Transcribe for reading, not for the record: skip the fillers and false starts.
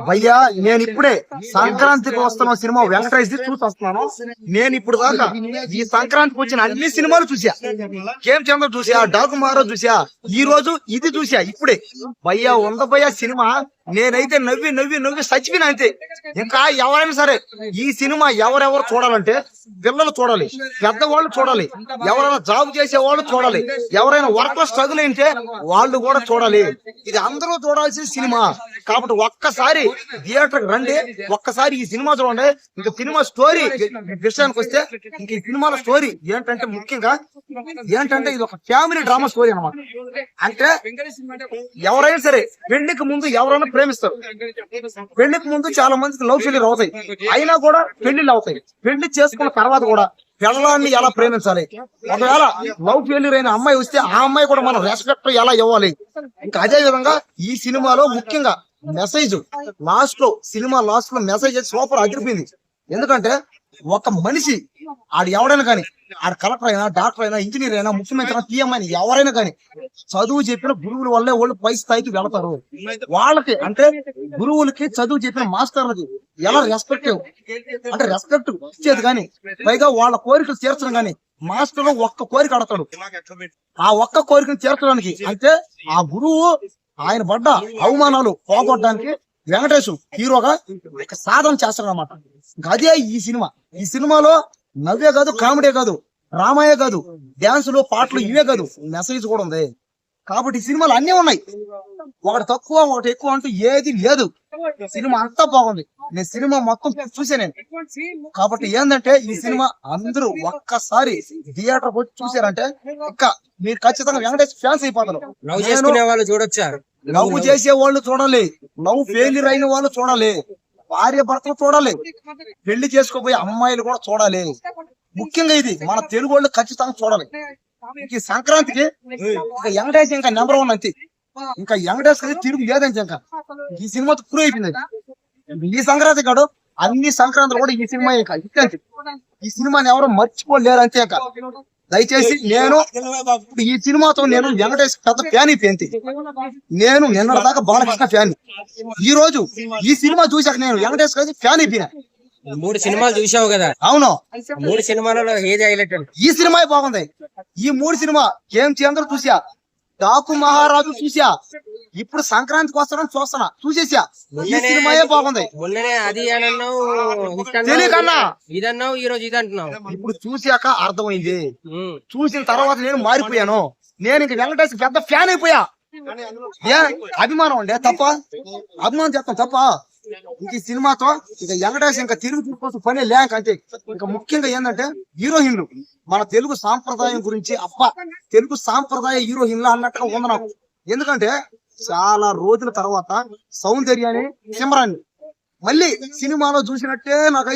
భయ్యా నేను ఇప్పుడే సంక్రాంతికి వస్తున్న సినిమా వెంకటేష్ చూసి వస్తున్నాను. నేను ఇప్పుడు దాకా ఈ సంక్రాంతికి వచ్చిన అన్ని సినిమాలు చూసా. కేమ్ చంద్ర చూసా, డాకు మహారాజ్ చూసా, ఈ రోజు ఇది చూసా ఇప్పుడే. భయ్యా భయ్యా సినిమా నేనైతే నవ్వి నవ్వి నవ్వి చచ్చిపోయినా అంతే. ఇంకా ఎవరైనా సరే ఈ సినిమా ఎవరెవరు చూడాలంటే పిల్లలు చూడాలి, పెద్దవాళ్ళు చూడాలి, ఎవరైనా జాబ్ చేసే వాళ్ళు చూడాలి, ఎవరైనా వర్క్ లో స్ట్రగుల్ అయితే వాళ్ళు కూడా చూడాలి. ఇది అందరూ చూడాల్సిన సినిమా కాబట్టి ఒక్కసారి థియేటర్ రండి, ఒక్కసారి ఈ సినిమా చూడండి. ఇంకా సినిమా స్టోరీ విషయానికి వస్తే ఇంక ఈ సినిమాల స్టోరీ ఏంటంటే ముఖ్యంగా ఏంటంటే ఇది ఒక ఫ్యామిలీ డ్రామా స్టోరీ అన్నమాట. అంటే ఎవరైనా సరే పెళ్లికి ముందు ఎవరైనా ప్రేమిస్తారు, పెళ్లికి ముందు చాలా మందికి లవ్ ఫెయిల్యూర్ అవుతాయి, అయినా కూడా పెళ్లిళ్ళు అవుతాయి. పెళ్లి చేసుకున్న తర్వాత కూడా పిల్లల్ని ఎలా ప్రేమించాలి, ఒకవేళ లవ్ ఫెయిల్యూర్ అయిన అమ్మాయి వస్తే ఆ అమ్మాయి కూడా మనం రెస్పెక్ట్ ఎలా ఇవ్వాలి. ఇంకా అదే విధంగా ఈ సినిమాలో ముఖ్యంగా మెసేజ్ లాస్ట్ లో, సినిమా లాస్ట్ లో మెసేజ్ సూపర్ అదిరిపోయింది. ఎందుకంటే ఒక మనిషి ఆడు ఎవడైనా కానీ, ఆడు కలెక్టర్ అయినా, డాక్టర్ అయినా, ఇంజనీర్ అయినా, ముఖ్యమంత్రి అయినా, పిఎం అయినా ఎవరైనా కానీ చదువు చెప్పిన గురువుల వల్లే వాళ్ళు పై స్థాయికి వెళతారు. వాళ్ళకి అంటే గురువులకి చదువు చెప్పిన మాస్టర్లకి ఎలా రెస్పెక్ట్ అంటే రెస్పెక్ట్ ఇచ్చేది కానీ, పైగా వాళ్ళ కోరికలు తీర్చడం కానీ మాస్టర్ ఒక్క కోరిక అడతాడు. ఆ ఒక్క కోరికను తీర్చడానికి అంటే ఆ గురువు ఆయన పడ్డ అవమానాలు పోగొట్టడానికి వెంకటేష్ హీరోగా సాధన చేస్తాడు అన్నమాట. అదే ఈ సినిమా. ఈ సినిమాలో నవ్వే కాదు, కామెడీ కాదు, డ్రామాయే కాదు, డాన్సులు, పాటలు ఇవే కాదు, మెసేజ్ కూడా ఉంది. కాబట్టి ఈ సినిమాలు అన్నీ ఉన్నాయి, ఒకటి తక్కువ ఒకటి ఎక్కువ అంటూ ఏది లేదు. సినిమా అంతా బాగుంది. నేను సినిమా మొత్తం చూసా నేను. కాబట్టి ఏంటంటే ఈ సినిమా అందరూ ఒక్కసారి థియేటర్ వచ్చి చూసారంటే ఇంకా మీరు ఖచ్చితంగా వెంకటేష్ ఫ్యాన్స్ అయిపోతారు. వాళ్ళు చూడొచ్చా? లవ్ చేసే వాళ్ళు చూడాలి, లవ్ ఫెయిల్యూర్ అయిన వాళ్ళు చూడాలి, భార్య భర్తలు చూడాలి, పెళ్లి చేసుకోబోయే అమ్మాయిలు కూడా చూడాలి. ముఖ్యంగా ఇది మన తెలుగు వాళ్ళు ఖచ్చితంగా చూడాలి. ఈ సంక్రాంతికి ఇంకా వెంకటేష్ ఇంకా నెంబర్ 1 అంతే. ఇంకా వెంకటేష్ తిరుగు లేదంటే ఇంకా ఈ సినిమాతో ప్రూవ్ అయిపోయింది. ఈ సంక్రాంతి కాదు, అన్ని సంక్రాంతులు కూడా ఈ సినిమా ఇంకా ఇట్లాంటి ఈ సినిమాని ఎవరు మర్చిపోలేరు అంతే. ఇంకా దయచేసి నేను ఈ సినిమాతో నేను వెంకటేష్ పెద్ద ఫ్యాన్ అయిపోయింది. నేను నిన్న దాకా బాలకృష్ణ ఫ్యాన్, ఈ రోజు ఈ సినిమా చూసాక నేను వెంకటేష్ గారి ఫ్యాన్ అయిపోయినా. 3 సినిమాలు చూసావు కదా? అవును. 3 సినిమాలలో ఏది హైలైట్? ఈ సినిమా బాగుంది. ఈ 3 సినిమా కేమ్ చంద్ర చూసా, డాకు మహారాజు చూసా, ఇప్పుడు సంక్రాంతికి వస్తానని చూసేసా. ఈ సినిమాయే బాగుంది. అది అన్నావు, తెలియకన్నా ఇదన్నావు, ఈ రోజు ఇది అంటున్నావు. ఇప్పుడు చూసాక అర్థమైంది. చూసిన తర్వాత నేను మారిపోయాను. నేను ఇంక వెంకటేష్ పెద్ద ఫ్యాన్ అయిపోయా. అభిమానం అండి తప్ప, అభిమానం చేస్తాం తప్ప. ఇంక ఈ సినిమాతో ఇక వెంకటేష్ ఇంకా తిరుగు చూసుకోవచ్చు పని లేక అంతే. ఇంకా ముఖ్యంగా ఏంటంటే హీరోయిన్లు మన తెలుగు సాంప్రదాయం గురించి, అబ్బా తెలుగు సాంప్రదాయ హీరోయిన్లు అన్నట్టుగా ఉంది నాకు. ఎందుకంటే చాలా రోజుల తర్వాత సౌందర్యాన్ని, సిమ్రాన్ని మళ్ళీ సినిమాలో చూసినట్టే నాకు